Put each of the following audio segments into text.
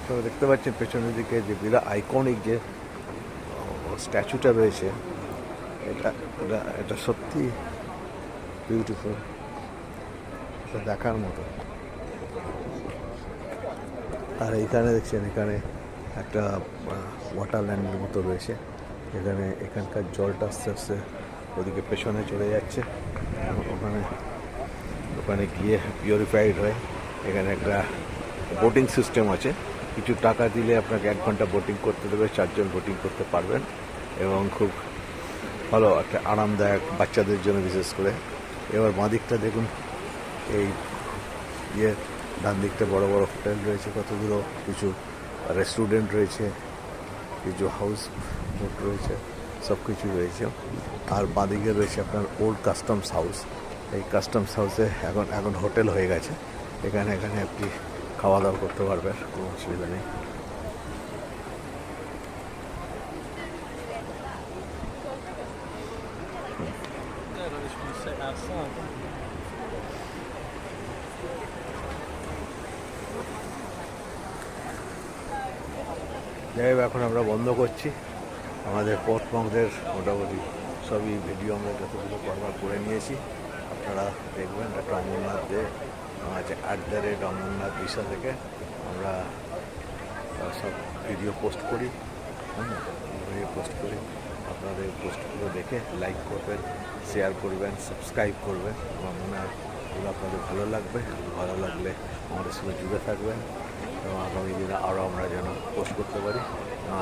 আপনারা দেখতে পাচ্ছেন পেছনের দিকে যে বিরাট আইকনিক যে স্ট্যাচুটা রয়েছে, এটা এটা এটা সত্যি বিউটিফুল, এটা দেখার মতো। আর এইখানে দেখছেন, এখানে একটা ওয়াটারল্যান্ডের মতো রয়েছে। এখানকার জলটা আস্তে আস্তে ওদিকে পেছনে চলে যাচ্ছে, ওখানে ওখানে গিয়ে পিউরিফাইড হয়। এখানে একটা বোটিং সিস্টেম আছে, কিছু টাকা দিলে আপনাকে 1 ঘন্টা বোটিং করতে দেবে, 4 জন বোটিং করতে পারবেন এবং খুব ভালো একটা আরামদায়ক, বাচ্চাদের জন্য বিশেষ করে। এবার বাঁ দিকটা দেখুন, এই ডান দিকটা বড় বড় হোটেল রয়েছে, কতগুলো কিছু রেস্টুরেন্ট রয়েছে, কিছু হাউস বোট রয়েছে, সব কিছু রয়েছে। আর বাঁদিকে রয়েছে আপনার ওল্ড কাস্টমস হাউস। এই কাস্টমস হাউসে এখন হোটেল হয়ে গেছে। এখানে আপনি খাওয়া দাওয়া করতে পারবেন, কোনো অসুবিধা নেই। যাই হোক, এখন আমরা বন্ধ করছি। আমাদের পথমঙ্গলের মোটামুটি সবই ভিডিও আমরা যতগুলো করবার করে নিয়েছি। আপনারা দেখবেন, একটা অমরনাথ যে আছে @অমরনাথ ভিসা থেকে আমরা সব ভিডিও পোস্ট করি, আপনাদের পোস্টগুলো দেখে লাইক করবেন, শেয়ার করবেন, সাবস্ক্রাইব করবেন। আমার মনে হয় এগুলো আপনাদের ভালো লাগবে। ভালো লাগলে আমাদের সঙ্গে জুড়ে থাকবেন এবং আগামী দিনে আরও আমরা যেন পোস্ট করতে পারি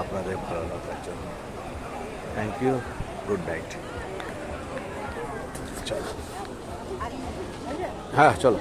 আপনাদের ভালো লাগার জন্য। Thank you, good night. চলো, হ্যাঁ চলো।